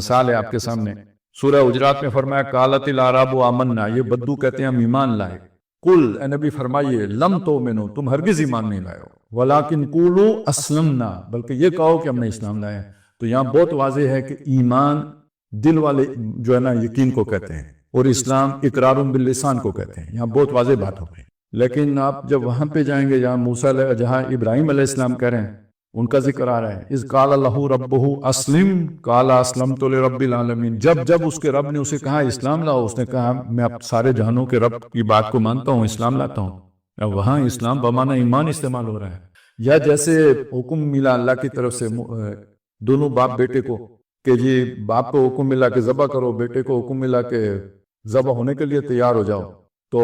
مثال ہے آپ کے سامنے، سورہ حجرات میں فرمایا قالت الاعراب آمنا، یہ بدو کہتے ہیں ہم ایمان لائے، قل اے نبی فرمائیے لم تؤمنوا، تم ہرگز ایمان نہیں لائے ہو، ولکن قولوا اسلمنا، بلکہ یہ کہو کہ ہم نے اسلام لایا ہے۔ تو یہاں بہت واضح ہے کہ ایمان دل والے جو ہے نا یقین کو کہتے ہیں، اور اسلام اقرار باللسان کو کہتے ہیں، یہاں بہت واضح بات ہو گئی۔ لیکن آپ جب وہاں پہ جائیں گے جہاں ابراہیم علیہ السلام کہہ رہے ہیں، ان کا ذکر آ رہا ہے، اذ قال لہ ربہ اسلم قال اسلمت لرب العالمین، جب اس کے رب نے اسے کہا اسلام لاؤ، اس نے کہا میں اب سارے جہانوں کے رب کی بات کو مانتا ہوں، اسلام لاتا ہوں۔ اب وہاں اسلام بمعنی ایمان استعمال ہو رہا ہے، یا جیسے حکم ملا اللہ کی طرف سے دونوں باپ بیٹے کو کہ جی باپ کو حکم ملا کہ ذبح کرو، بیٹے کو حکم ملا کہ ذبح ہونے کے لیے تیار ہو جاؤ، تو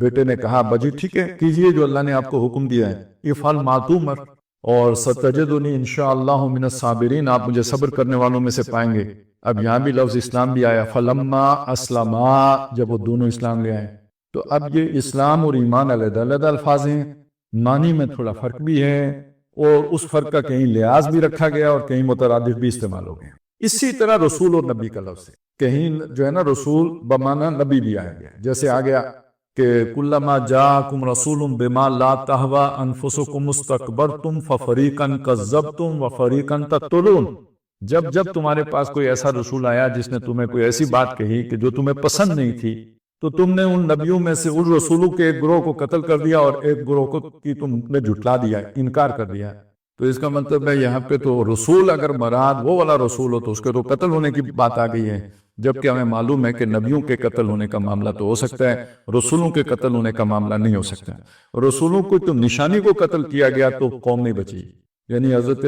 بیٹے نے کہا بجی ٹھیک ہے کیجئے جو اللہ نے آپ کو حکم دیا ہے، افعل ما تؤمر اور ستجدنی انشاءاللہ من الصابرین، آپ مجھے صبر کرنے والوں میں سے پائیں گے۔ اب یہاں بھی لفظ اسلام بھی آیا، فلما اسلما، جب وہ دونوں اسلام لے آئے۔ تو اب یہ اسلام اور ایمان علیحدہ علیحدہ الفاظ ہیں، معنی میں تھوڑا فرق بھی ہے، اور اس فرق کا کہیں لحاظ بھی رکھا گیا اور کہیں مترادف بھی استعمال ہو گئے۔ اسی طرح رسول اور نبی کا لفظ ہے، کہیں جو ہے نا رسول بمعنی نبی بھی آیا گیا، جیسے آ گیا کہ کلما جاءکم رسول بما لا تہوی انفسکم استکبرتم ففریقا کذبتم وفریقا تقتلون، جب تمہارے پاس کوئی ایسا رسول آیا جس نے تمہیں کوئی ایسی بات کہی کہ جو تمہیں پسند نہیں تھی، تو تم نے ان نبیوں میں سے ان رسولوں کے ایک گروہ کو قتل کر دیا اور ایک گروہ کو کی تم نے جھٹلا دیا، انکار کر دیا۔ تو اس کا مطلب ہے یہاں پہ تو رسول اگر مراد وہ والا رسول ہو تو اس کے تو قتل ہونے کی بات آ گئی ہے، جبکہ ہمیں معلوم ہے کہ نبیوں کے قتل ہونے کا معاملہ تو ہو سکتا ہے، رسولوں کے قتل ہونے کا معاملہ نہیں ہو سکتا۔ رسولوں کو تو نشانی کو قتل کیا گیا تو قوم نہیں بچی، یعنی حضرت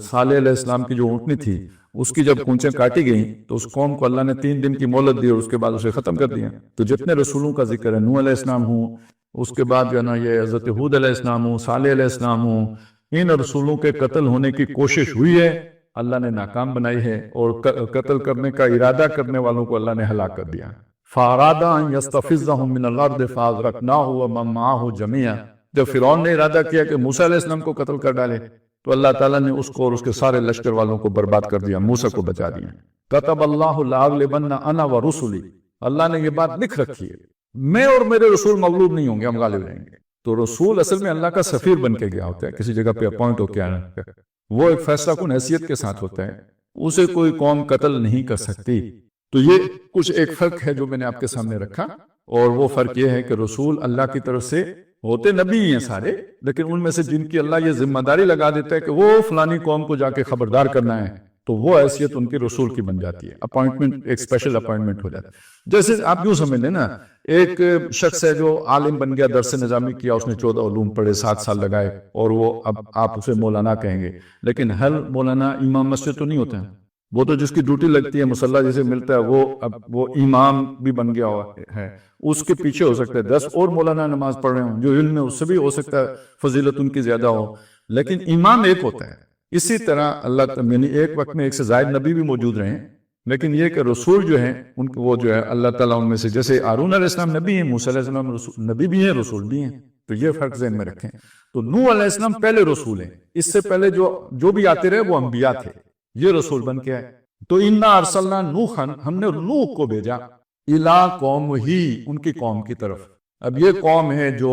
صالح علیہ السلام کی جو اونٹنی تھی اس کی جب کونچیں کاٹی گئیں تو اس قوم کو اللہ نے 3 دن کی مہلت دی اور اس کے بعد اسے ختم کر دیا۔ تو جتنے رسولوں کا ذکر ہے، نوح علیہ السلام ہوں، اس کے بعد جو ہے نا یہ حضرت ہود علیہ السلام ہوں، صالح علیہ السلام ہوں، ان رسولوں کے قتل ہونے کی کوشش ہوئی ہے، اللہ نے ناکام بنائی ہے، اور قتل کرنے کا ارادہ کرنے والوں کو اللہ نے ہلاک کر دیا۔ فَأَرَادَ أَن يَسْتَفِزَّهُم مِّنَ الْأَرْضِ فَأَغْرَقْنَاهُ وَمَن مَّعَهُ جَمِيعًا، جب فرعون نے ارادہ کیا کہ موسیٰ علیہ السلام کو قتل کر ڈالے تو اللہ تعالیٰ نے اس کو اور اس کے سارے لشکر والوں کو برباد کر دیا، موسیٰ کو بچا دیا۔ كَتَبَ اللَّهُ لَأَغْلِبَنَّ أَنَا وَرُسُلِي، اللہ نے یہ بات لکھ رکھی ہے، میں اور میرے رسول مغلوب نہیں ہوں گے، ہم غالب رہیں گے۔ تو رسول اصل میں اللہ کا سفیر بن کے گیا ہوتا ہے، کسی جگہ پہ اپوائنٹ ہو کے آنا، وہ ایک فیصلہ کن حیثیت کے ساتھ ہوتا ہے، اسے کوئی قوم قتل نہیں کر سکتی۔ تو یہ کچھ ایک فرق ہے جو میں نے آپ کے سامنے رکھا، اور وہ فرق یہ ہے کہ رسول اللہ کی طرف سے ہوتے نبی ہیں سارے، لیکن ان میں سے جن کی اللہ یہ ذمہ داری لگا دیتا ہے کہ وہ فلانی قوم کو جا کے خبردار کرنا ہے، تو وہ حیثیت ان کی رسول کی بن جاتی ہے، اپوائنٹمنٹ، ایک اسپیشل اپوائنٹمنٹ ہو جاتا ہے۔ جیسے آپ یوں سمجھ لیں نا، ایک شخص ہے جو عالم بن گیا، درس نظامی کیا، اس نے 14 علوم پڑھے، 7 سال لگائے، اور وہ اب آپ اسے مولانا کہیں گے، لیکن ہر مولانا امام مسجد تو نہیں ہوتا ہے، وہ تو جس کی ڈیوٹی لگتی ہے، مصلی جسے ملتا ہے، وہ امام بھی بن گیا ہوا ہے، اس کے پیچھے ہو سکتا ہے 10 اور مولانا نماز پڑھ رہے ہوں، جو علم میں اس سے بھی ہو سکتا ہے فضیلت ان کی زیادہ ہو، لیکن امام ایک ہوتا ہے۔ اسی طرح اللہ یعنی ایک وقت میں ایک سے زائد نبی بھی موجود رہے، لیکن یہ کہ رسول جو ہیں ان کو وہ جو ہے اللہ تعالیٰ ان میں سے، جیسے ہارون علیہ السلام نبی ہیں، موسیٰ علیہ السلام نبی بھی ہیں، رسول بھی ہیں، تو یہ فرق ذہن میں رکھیں۔ تو نوح علیہ السلام پہلے رسول ہیں، اس سے پہلے جو بھی آتے رہے وہ انبیاء تھے، یہ رسول بن کے آئے۔ تو انا ارسلنا نوحا، ہم نے نوح کو بھیجا، الی قوم ہی، ان کی قوم کی طرف۔ اب یہ قوم ہے جو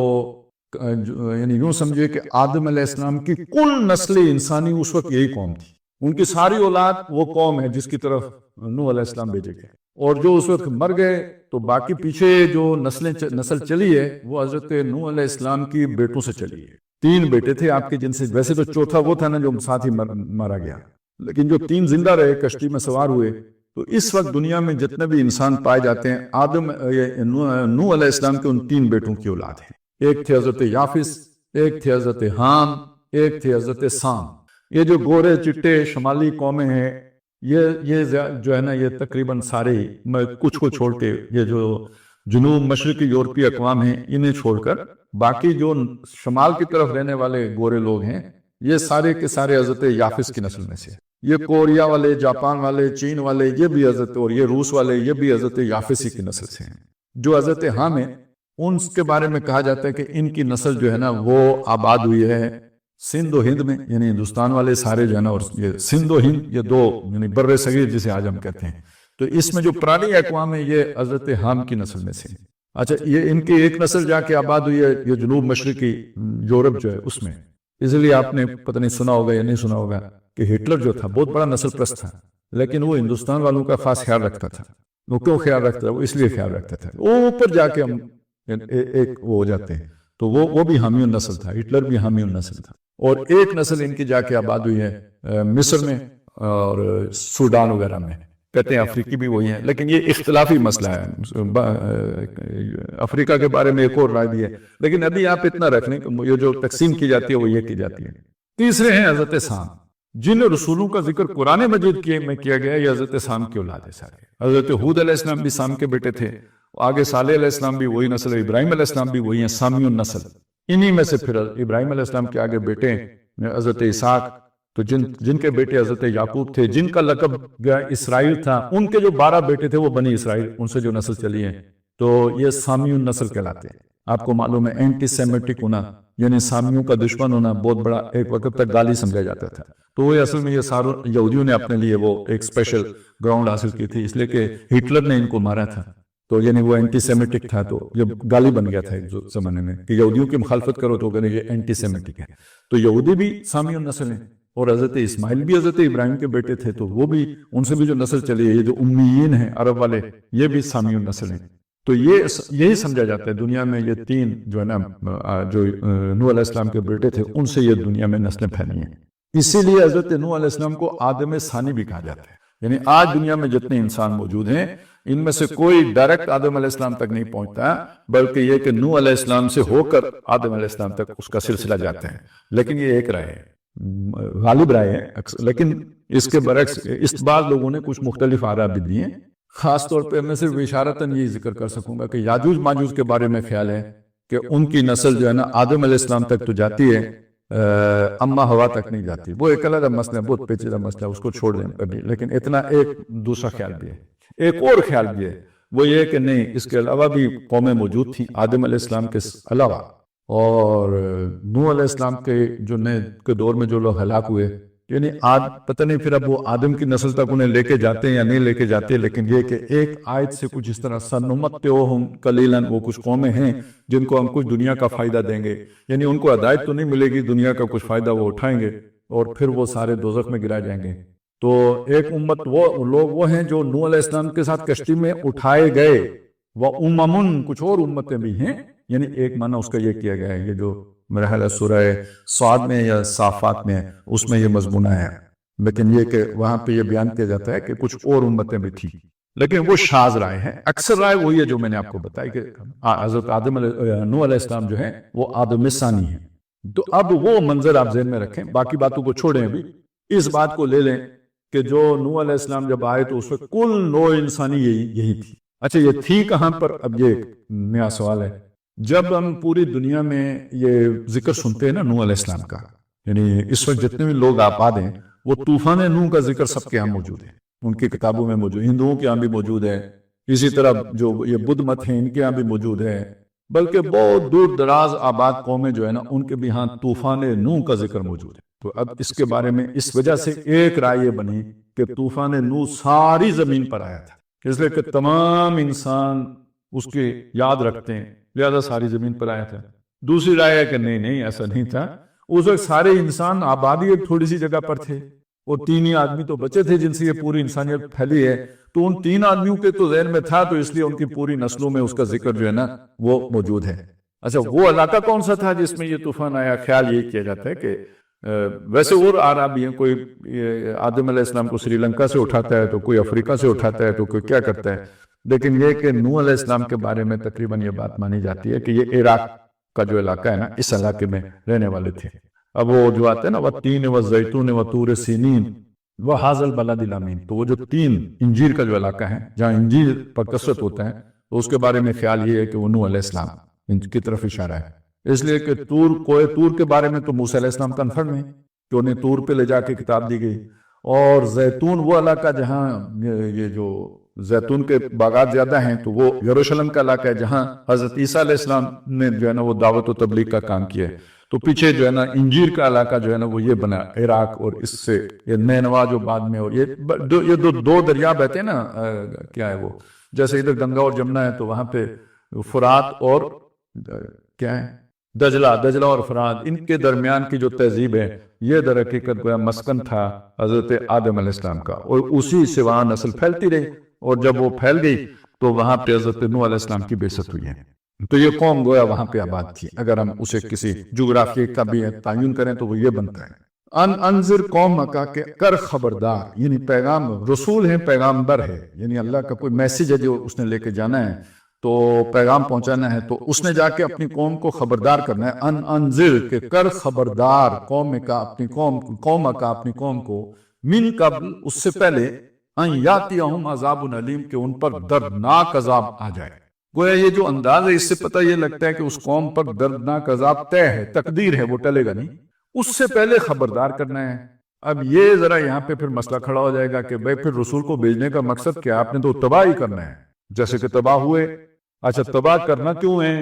یعنی یوں سمجھے کہ آدم علیہ السلام کی کل نسل انسانی اس وقت یہی قوم تھی، ان کی ساری اولاد وہ قوم ہے جس کی طرف نوح علیہ السلام بھیجے گئے، اور جو اس وقت مر گئے تو باقی پیچھے جو نسل چلی ہے وہ حضرت نوح علیہ السلام کی بیٹوں سے چلی ہے۔ 3 بیٹے تھے آپ کے، جن سے ویسے تو چوتھا وہ تھا نا جو ساتھ ہی مارا گیا، لیکن جو 3 زندہ رہے، کشتی میں سوار ہوئے۔ تو اس وقت دنیا میں جتنے بھی انسان پائے جاتے ہیں، نوح علیہ السلام کے ان 3 بیٹوں کی اولاد ہیں، ایک تھے حضرت یافس، ایک تھے حضرت حام، ایک تھے حضرت سام۔ یہ جو گورے چٹے شمالی قومیں ہیں، یہ جو ہے نا یہ تقریباً سارے، کچھ کو چھوڑ کے، یہ جو جنوب مشرقی یورپی اقوام ہیں انہیں چھوڑ کر باقی جو شمال کی طرف رہنے والے گورے لوگ ہیں، یہ سارے کے سارے حضرت یافس کی نسل میں سے، یہ کوریا والے، جاپان والے، چین والے، یہ بھی حضرت، اور یہ روس والے، یہ بھی حضرت یافسی کی نسل سے ہیں۔ جو حضرت حام ہیں ان کے بارے میں کہا جاتا ہے کہ ان کی نسل جو ہے نا وہ آباد ہوئی ہے سندھ و ہند میں یعنی ہندوستان والے سارے جو ہے نا، اور یہ سندھ و ہند یہ دو یعنی بر صغیر جسے آج ہم کہتے ہیں، تو اس میں جو پرانی اقوام ہے یہ حضرت حام کی نسل میں سے۔ اچھا، یہ ان کی ایک نسل جا کے آباد ہوئی ہے یہ جنوب مشرقی یورپ جو ہے اس میں، اس لیے آپ نے پتہ نہیں سنا ہوگا یا نہیں سنا ہوگا کہ ہٹلر جو تھا بہت بڑا نسل پرست تھا، لیکن وہ ہندوستان والوں کا خاص خیال رکھتا تھا۔ وہ کیوں خیال رکھتا تھا؟ وہ اس لیے خیال رکھتا تھا وہ اوپر جا کے ہم ایک وہ ہو جاتے ہیں، تو وہ بھی حامی النسل تھا، ہٹلر بھی حامی النسل تھا۔ اور ایک نسل ان کی جا کے آباد ہوئی ہے مصر میں اور سوڈان وغیرہ میں، کہتے ہیں افریقی بھی وہی ہیں، لیکن یہ اختلافی مسئلہ ہے۔ افریقہ کے بارے میں ایک اور رائے بھی ہے، لیکن ابھی آپ اتنا رکھ لیں کہ یہ جو تقسیم کی جاتی ہے وہ یہ کی جاتی ہے۔ تیسرے ہیں حضرت سام، جن رسولوں کا ذکر قرآن مجید میں کیا گیا ہے، یہ حضرت سام کی اولاد ہے سارے۔ حضرت ہود علیہ السلام بھی سام کے بیٹے تھے، آگے صالح علیہ السلام بھی وہی نسل ہے، ابراہیم علیہ السلام بھی وہی ہیں، سامی النسل۔ انہی میں سے پھر ابراہیم علیہ السلام کے آگے بیٹے حضرت اسحاق، تو جن کے بیٹے حضرت یعقوب تھے، جن کا لقب اسرائیل تھا، ان کے جو 12 بیٹے تھے وہ بنی اسرائیل، ان سے جو نسل چلی ہے، تو یہ سامی النسل کہلاتے ہیں۔ آپ کو معلوم ہے اینٹی سیمیٹک ہونا یعنی سامیوں کا دشمن ہونا بہت بڑا ایک وقت تک گالی سمجھا جاتا تھا، تو وہ اصل میں یہ سارے یہودیوں نے اپنے لیے وہ ایک اسپیشل گراؤنڈ حاصل کی تھی، اس لیے کہ ہٹلر نے ان کو مارا تھا، تو یعنی وہ اینٹی سیمیٹک تھا، تو یہ گالی بن گیا تھا ایک زمانے میں کہ یہودیوں کی مخالفت کرو تو کہنے یہ اینٹی سیمیٹک ہے۔ تو یہودی بھی سامی النسل ہیں، اور حضرت اسماعیل بھی حضرت ابراہیم کے بیٹے تھے، تو وہ بھی ان سے بھی جو نسل چلی ہے، یہ جو امیین ہیں عرب والے، یہ بھی سامی النسل ہیں۔ تو یہی سمجھا جاتا ہے دنیا میں یہ 3 جو ہے نا جو نوح علیہ السلام کے بیٹے تھے، ان سے یہ دنیا میں نسلیں پھیلی ہیں۔ اسی لیے حضرت نوح علیہ السلام کو آدم ثانی بھی کہا جاتا ہے، یعنی آج دنیا میں جتنے انسان موجود ہیں ان میں سے کوئی ڈائریکٹ آدم علیہ السلام تک نہیں پہنچتا، بلکہ یہ کہ نوح علیہ السلام سے ہو کر آدم علیہ السلام تک اس کا سلسلہ جاتا ہے۔ لیکن یہ ایک رائے ہے، غالب رائے ہے، لیکن اس کے برعکس اس بعض لوگوں نے کچھ مختلف آراء بھی دی ہیں۔ خاص طور پہ میں صرف اشارتاً یہ ذکر کر سکوں گا کہ یاجوج ماجوج کے بارے میں خیال ہے کہ ان کی نسل جو ہے نا آدم علیہ السلام تک تو جاتی ہے، اما ہوا تک نہیں جاتی۔ وہ ایک علیحدہ مسئلہ ہے، بہت پیچیدہ مسئلہ ہے، اس کو چھوڑ دیں ابھی۔ لیکن اتنا ایک دوسرا خیال بھی ہے، ایک اور خیال بھی ہے، وہ یہ کہ نہیں، اس کے علاوہ بھی قومیں موجود تھیں آدم علیہ السلام کے علاوہ، اور نوح علیہ السلام کے دور میں جو لوگ ہلاک ہوئے، یعنی پتہ نہیں پھر اب وہ آدم کی نسل تک انہیں لے کے جاتے ہیں یا نہیں لے کے جاتے، لیکن یہ کہ ایک آیت سے کچھ اس طرح سنمتعہم قلیلا، وہ کچھ قومیں ہیں جن کو ہم کچھ دنیا کا فائدہ دیں گے، یعنی ان کو ہدایت تو نہیں ملے گی، دنیا کا کچھ فائدہ وہ اٹھائیں گے اور پھر وہ سارے دوزخ میں گرائے جائیں گے۔ تو ایک امت وہ لوگ وہ ہیں جو نوح علیہ السلام کے ساتھ کشتی میں اٹھائے گئے، وَأُمَمٌ، کچھ اور امتیں بھی ہیں، یعنی ایک معنی اس کا یہ کیا گیا ہے، یہ جو میرا خیال ہے سورہ صاد میں یا صافات میں اس میں یہ مضمون ہے، لیکن یہ کہ وہاں پہ یہ بیان کیا جاتا ہے کہ کچھ اور امتیں بھی تھیں، لیکن وہ شاذ رائے ہے۔ اکثر رائے وہی ہے جو میں نے آپ کو بتائی کہ حضرت نوح علیہ السلام جو ہے وہ آدم ثانی ہے۔ تو اب وہ منظر آپ ذہن میں رکھیں، باقی باتوں کو چھوڑیں، ابھی اس بات کو لے لیں کہ جو نوح علیہ السلام جب آئے تو اس وقت کل نوع انسانی یہی تھی۔ اچھا، یہ تھی کہاں پر؟ اب یہ نیا سوال ہے۔ جب ہم پوری دنیا میں یہ ذکر سنتے ہیں نا نوح علیہ السلام کا، یعنی اس وقت جتنے بھی لوگ آباد ہیں وہ طوفان نوح کا ذکر سب کے ہاں موجود ہے، ان کی کتابوں میں موجود، ہندوؤں کے ہاں بھی موجود ہے، اسی طرح جو یہ بدھ مت ہیں ان کے ہاں بھی موجود ہے، بلکہ بہت دور دراز آباد قومیں جو ہے نا ان کے بھی ہاں طوفان نوح کا ذکر موجود ہے۔ تو اب اس کے بارے میں اس وجہ سے ایک رائے یہ بنی کہ طوفان نوح ساری زمین پر آیا تھا، اس لیے کہ تمام انسان اس کے یاد رکھتے ہیں، لہذا ساری زمین پر آیا تھا۔ دوسری رائے ہے کہ نہیں ایسا نہیں تھا، اس وقت سارے انسان آبادی ایک تھوڑی سی جگہ پر تھے، اور 3 ہی آدمی تو بچے تھے جن سے یہ پوری انسانیت پھیلی ہے، تو ان 3 آدمیوں کے تو ذہن میں تھا، تو اس لیے ان کی پوری نسلوں میں اس کا ذکر جو ہے نا وہ موجود ہے۔ اچھا، وہ علاقہ کون سا تھا جس میں یہ طوفان آیا؟ خیال یہ کیا جاتا ہے کہ ویسے اور آراء بھی ہیں، کوئی آدم علیہ السلام کو سری لنکا سے اٹھاتا ہے، تو کوئی افریقہ سے اٹھاتا ہے، تو کوئی کیا کرتا ہے، لیکن یہ کہ نوح علیہ السلام کے بارے میں تقریباً یہ بات مانی جاتی ہے کہ یہ عراق کا جو علاقہ ہے نا اس علاقے میں رہنے والے تھے۔ اب وہ جو آتے ہیں نا وَالتِّينِ وَالزَّيْتُونِ وَطُورِ سِينِينَ وَهَٰذَا الْبَلَدِ الْأَمِينَ، تو وہ جو 3 انجیر کا جو علاقہ ہے جہاں انجیر پر کثرت ہوتا ہے، تو اس کے بارے میں خیال یہ ہے کہ وہ نوح علیہ السلام ان کی طرف اشارہ ہے، اس لیے کہ کوہ طور کے بارے میں تو موسیٰ علیہ السلام کنفرم ہے کہ انہیں طور پہ لے جا کے کتاب دی گئی، اور زیتون وہ علاقہ جہاں یہ جو زیتون کے باغات زیادہ ہیں، تو وہ یروشلم کا علاقہ ہے جہاں حضرت عیسیٰ علیہ السلام نے جو ہے نا وہ دعوت و تبلیغ کا کام کیا ہے، تو پیچھے جو ہے نا انجیر کا علاقہ جو ہے نا وہ یہ بنا عراق، اور اس سے یہ نینوا جو بعد میں، اور یہ دو دریا بہتے ہیں نا، کیا ہے وہ، جیسے ادھر گنگا اور جمنا ہے تو وہاں پہ فرات اور کیا ہے دجلہ اور فرات، ان کے درمیان کی جو تہذیب ہے یہ در حقیقت گویا مسکن تھا حضرت آدم علیہ السلام کا، اور اسی سے وہاں نسل پھیلتی رہی، اور جب وہ پھیل گئی تو وہاں پہ حضرت نوح علیہ السلام کی بعثت ہوئی ہے۔ تو یہ قوم گویا وہاں پہ آباد تھی، اگر ہم اسے کسی جغرافیے کا بھی تعین کریں تو وہ یہ بنتا ہے۔ انذر قوم کا کہ کر خبردار، یعنی پیغام، رسول ہیں، پیغامبر ہے، یعنی اللہ کا کوئی میسج ہے جو اس نے لے کے جانا ہے، تو پیغام پہنچانا ہے، تو اس نے جا کے اپنی قوم کو خبردار کرنا ہے۔ انذر کہ کر خبردار قوم کا، اپنی قوم کو، من قبل اس سے پہلے، ان یاتیہم عذاب علیم کہ ان پر دردناک عذاب آ جائے۔ گویا یہ جو انداز ہے اس سے پتہ یہ لگتا ہے کہ اس قوم پر دردناک عذاب طے ہے، تقدیر ہے، وہ ٹلے گا نہیں، اس سے پہلے خبردار کرنا ہے۔ اب یہ ذرا یہاں پہ پھر مسئلہ کھڑا ہو جائے گا کہ بھئی پھر رسول کو بھیجنے کا مقصد کیا؟ آپ نے تو تباہ ہی کرنا ہے، جیسے کہ تباہ ہوئے۔ اچھا تباہ کرنا کیوں ہے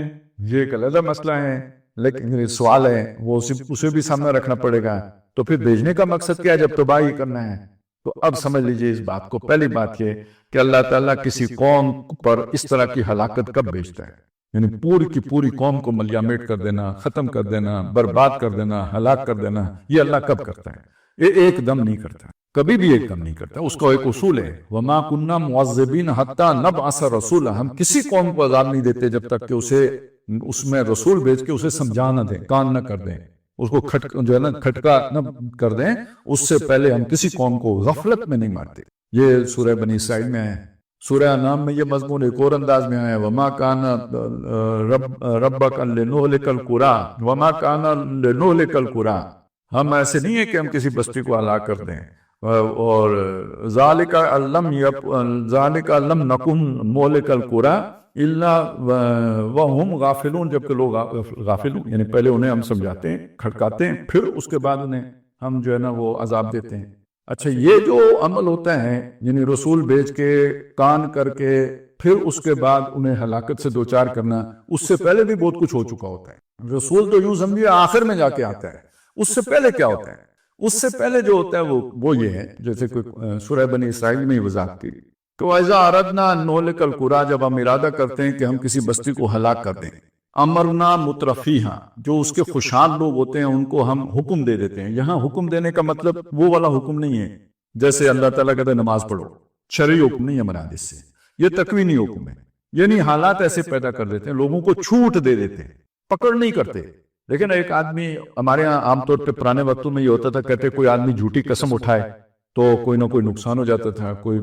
یہ ایک علیحدہ مسئلہ ہے، لیکن یہ سوال ہے وہ اسے بھی سامنے رکھنا پڑے گا۔ تو پھر بھیجنے کا مقصد کیا ہے جب تباہ ہی کرنا ہے؟ تو اب سمجھ لیجئے اس بات کو، پہلی بات یہ کہ اللہ تعالیٰ کسی قوم پر اس طرح کی ہلاکت کب بھیجتا ہے، یعنی پوری کی پوری قوم کو ملیامیٹ کر دینا، ختم کر دینا، برباد کر دینا، ہلاک کر دینا، یہ اللہ کب کرتا ہے؟ یہ ایک دم نہیں کرتا، کبھی بھی ایک دم نہیں کرتا، اس کا ایک اصول ہے، وَمَا كُنَّا مُعَذِّبِينَ حَتَّى نَبْعَثَ رَسُولًا، ہم کسی قوم کو عذاب نہیں دیتے جب تک کہ اس میں رسول بھیج کے اسے سمجھا نہ دیں، کان نہ کر دیں، اس کو کھٹکا نہ کر دیں، اس سے پہلے ہم کسی قوم کو غفلت میں نہیں مارتے۔ یہ سورہ بنی اسرائیل میں ہے۔ سورہ انعام میں یہ مضمون ایک اور انداز میں آیا ہے، وَمَا كَانَ رَبَّكَ لِنُهْلِكَ الْقُرَىٰ وَمَا كَانَ لِنُهْلِكَ الْقُرَىٰ، ہم ایسے نہیں ہے کہ ہم کسی بستی کو ہلاک کر دیں، اور ذَلِكَ أَلَّمْ نَكُنْ مُهْلِكَ الْقُرَىٰ الا وهم غافلون، جبکہ لوگ غافل ہوں، یعنی پہلے انہیں ہم سمجھاتے ہیں، کھڑکاتے ہیں، پھر اس کے بعد انہیں ہم جو ہے نا وہ عذاب دیتے ہیں۔ اچھا یہ جو عمل ہوتا ہے، یعنی رسول بھیج کے، کان کر کے، پھر اس کے بعد انہیں ہلاکت سے دوچار کرنا، اس سے پہلے بھی بہت کچھ ہو چکا ہوتا ہے۔ رسول تو یوں سمجھیے آخر میں جا کے آتا ہے، اس سے پہلے کیا ہوتا ہے؟ اس سے پہلے جو ہوتا ہے وہ یہ ہے، جیسے کوئی سورہ بنی اسرائیل میں ہی وضاحت کی کہ وَإِذَا أَرَدْنَا أَن نُهْلِكَ الْقُرَىٰ، جب ہم ارادہ کرتے ہیں کہ ہم کسی بستی کو ہلاک کر دیں، امرنا مترفیہا، جو اس کے خوشحال لوگ ہوتے ہیں ان کو ہم حکم دے دیتے ہیں۔ یہاں حکم دینے کا مطلب وہ والا حکم نہیں ہے جیسے اللہ تعالیٰ کہتے ہیں نماز پڑھو، شرعی حکم نہیں ہے مراد اس سے، یہ تکوینی حکم ہے، یعنی حالات ایسے پیدا کر دیتے ہیں، لوگوں کو چھوٹ دے دیتے ہیں، پکڑ نہیں کرتے۔ لیکن ایک آدمی، ہمارے ہاں عام طور پہ پرانے وقتوں میں یہ ہوتا تھا، کہتے کوئی آدمی جھوٹی قسم اٹھائے تو کوئی نہ کوئی نقصان ہو جاتا تھا، کوئی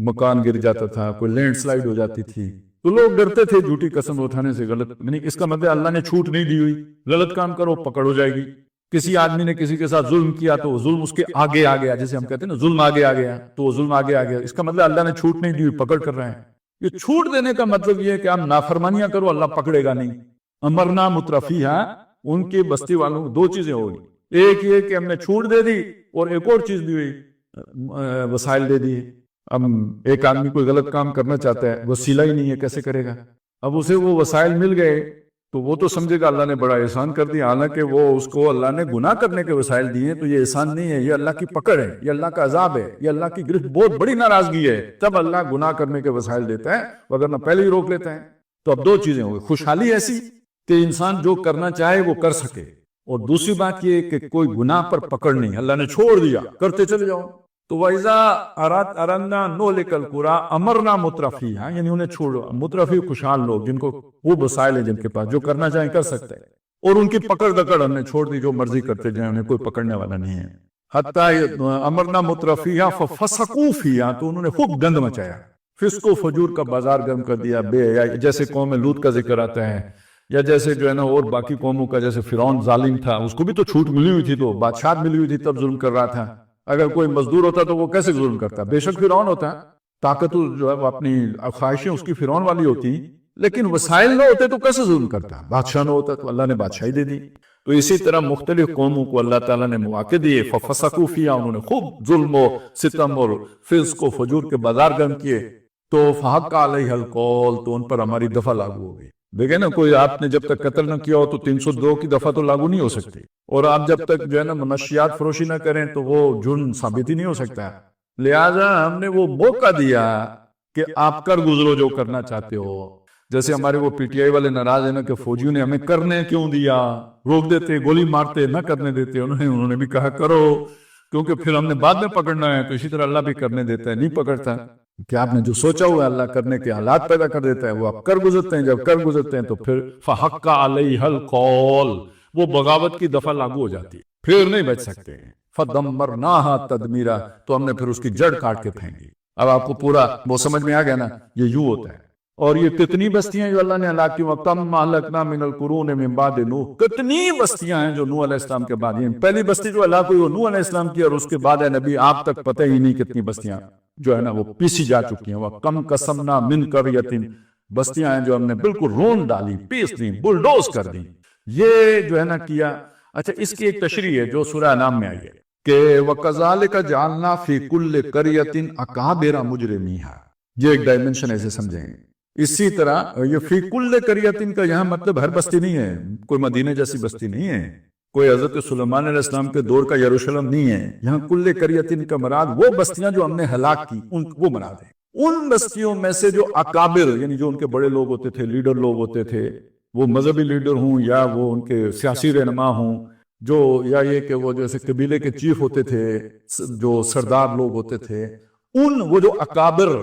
مکان گر جاتا تھا، کوئی لینڈ سلائیڈ ہو جاتی تھی، تو لوگ ڈرتے تھے جھوٹی قسم اٹھانے سے۔ غلط، یعنی اس کا مطلب اللہ نے چھوٹ نہیں دی ہوئی، غلط کام کرو پکڑ ہو جائے گی۔ کسی آدمی نے کسی کے ساتھ ظلم کیا تو وہ ظلم اس کے آگے آ گیا، جیسے ہم کہتے ہیں نا ظلم آگے آ گیا، تو وہ ظلم آگے آ گیا، اس کا مطلب اللہ نے چھوٹ نہیں دی ہوئی، پکڑ کر رہے ہیں۔ یہ چھوٹ دینے کا مطلب یہ ہے کہ آپ نافرمانیاں کرو، اللہ پکڑے گا نہیں۔ امرنا مترفیہا، ان کی بستی والوں کو دو چیزیں ہوئی، ایک یہ کہ ہم نے چھوٹ دے دی، اور ایک اور چیز بھی ہوئی، وسائل دے دی۔ اب ایک آدمی کوئی غلط کام کرنا چاہتا ہے، وسیلہ ہی نہیں ہے، کیسے کرے گا؟ اب اسے وہ وسائل مل گئے تو وہ تو سمجھے گا اللہ نے بڑا احسان کر دیا، حالانکہ وہ اس کو اللہ نے گناہ کرنے کے وسائل دیے، تو یہ احسان نہیں ہے، یہ اللہ کی پکڑ ہے، یہ اللہ کا عذاب ہے، یہ اللہ کی گرفت، بہت بڑی ناراضگی ہے، تب اللہ گناہ کرنے کے وسائل دیتا ہے، وگرنہ پہلے ہی روک لیتا ہے۔ تو اب دو چیزیں ہوئی، خوشحالی ایسی کہ انسان جو کرنا چاہے وہ کر سکے، اور دوسری بات یہ کہ کوئی گناہ پر پکڑ نہیں، اللہ نے چھوڑ دیا، کرتے چلے جاؤ۔ تو وَإِذَا أَرَدْنَا نُهْلِكَ الْقُرَىٰ أَمَرْنَا مُتْرَفِيهَا، یعنی انہیں چھوڑو، مترفی خوشحال لوگ جن کو وہ وسائل ہیں، جن کے پاس جو کرنا چاہیں کر سکتے ہیں، اور ان کی پکڑ دکڑ ہم نے چھوڑ دی، جو مرضی کرتے جائیں، انہیں کوئی پکڑنے والا نہیں ہے۔ حتیٰ امرنا مترفیہا ففسقوا فیہا، تو انہوں نے خوب گند مچایا، فسق و فجور کا بازار گرم کر دیا، بے حیائی، جیسے قوم لوط کا ذکر آتا ہے، یا جیسے جو ہے نا اور باقی قوموں کا، جیسے فرعون ظالم تھا، اس کو بھی تو چھوٹ ملی ہوئی تھی، تو بادشاہت ملی ہوئی تھی، تب ظلم کر رہا تھا۔ اگر کوئی مزدور ہوتا تو وہ کیسے ظلم کرتا؟ بے شک فرعون ہوتا، طاقت جو ہے وہ اپنی خواہشیں اس کی فرعون والی ہوتی، لیکن وسائل نہ ہوتے تو کیسے ظلم کرتا؟ بادشاہ نہ ہوتا تو اللہ نے بادشاہی دے دی۔ تو اسی طرح مختلف قوموں کو اللہ تعالیٰ نے مواقع دیے، ففسقوا فیہا، انہوں نے خوب ظلم و ستم اور فسق و فجور کے بازار گرم کیے، تو فحق علیہ القول، تو ان پر ہماری دفع لاگو ہو گئی۔ دیکھیں نا، کوئی آپ نے جب تک قتل نہ کیا ہو تو 302 کی دفعہ تو لاگو نہیں ہو سکتی، اور آپ جب تک جو ہے نا منشیات فروشی نہ کریں تو وہ جرم ثابت ہی نہیں ہو سکتا. لہذا ہم نے وہ موقع دیا کہ آپ کر گزرو جو کرنا چاہتے ہو. جیسے ہمارے وہ پی ٹی آئی والے ناراض ہیں نا کہ فوجیوں نے ہمیں کرنے کیوں دیا، روک دیتے، گولی مارتے، نہ کرنے دیتے. انہوں نے بھی کہا کرو، کیونکہ پھر ہم نے بعد میں پکڑنا ہے. تو اسی طرح اللہ بھی کرنے دیتا ہے، نہیں پکڑتا. کہ آپ نے جو سوچا ہوا ہے اللہ کرنے کے حالات پیدا کر دیتا ہے، وہ آپ کر گزرتے ہیں. جب کر گزرتے ہیں تو پھر فحق علیہ القول، وہ بغاوت کی دفعہ لاگو ہو جاتی ہے، پھر نہیں بچ سکتے. فدمرناها تدمیرا، تو ہم نے پھر اس کی جڑ کاٹ کے پھینک دی. اب آپ کو پورا وہ سمجھ میں آ گیا نا، یہ یوں ہوتا ہے. اور یہ کتنی بستیاں جو اللہ نے ہلاک کی، وَكَمْ أَهْلَكْنَا مِنَ الْقُرُونِ مِن بَعْدِ نوح، کتنی بستیاں ہیں جو نوح علیہ السلام کے بعد ہیں. پہلی بستی جو ہلاک ہوئی وہ نوح علیہ السلام کی، اور اس کے بعد ہے نبی آپ تک پتہ ہی نہیں کتنی بستیاں جو ہے نا وہ پیسی جا چکی ہیں. وَكَمْ قَسَمْنَا مِن قَرْيَةٍ، بستیاں ہیں جو ہم نے بالکل رون ڈالی، پیس دی، بلڈوز کر دی. یہ جو ہے نا کیا. اچھا، اس کی ایک تشریح ہے جو سورہ انعام میں آئی ہے کہ وَكَذَلِكَ جَعَلْنَا فِي كُلِّ قَرْيَةٍ أَكَابِرَ مُجْرِمِيهَا، یہ ایک ڈائمنشن ایسے سمجھیں گے. اسی طرح یہ فی کل قریۃ کا یہاں مطلب ہر بستی نہیں ہے، کوئی مدینہ جیسی بستی نہیں ہے، کوئی حضرت سلیمان علیہ السلام کے دور کا یروشلم نہیں ہے. یہاں کل قریۃ کا مراد وہ بستیاں جو ہم نے ہلاک کی، وہ مراد ہے. ان بستیوں میں سے جو اکابر، یعنی جو ان کے بڑے لوگ ہوتے تھے، لیڈر لوگ ہوتے تھے، وہ مذہبی لیڈر ہوں یا وہ ان کے سیاسی رہنما ہوں، جو یا یہ کہ وہ جیسے قبیلے کے چیف ہوتے تھے، جو سردار لوگ ہوتے تھے، ان وہ جو اکابر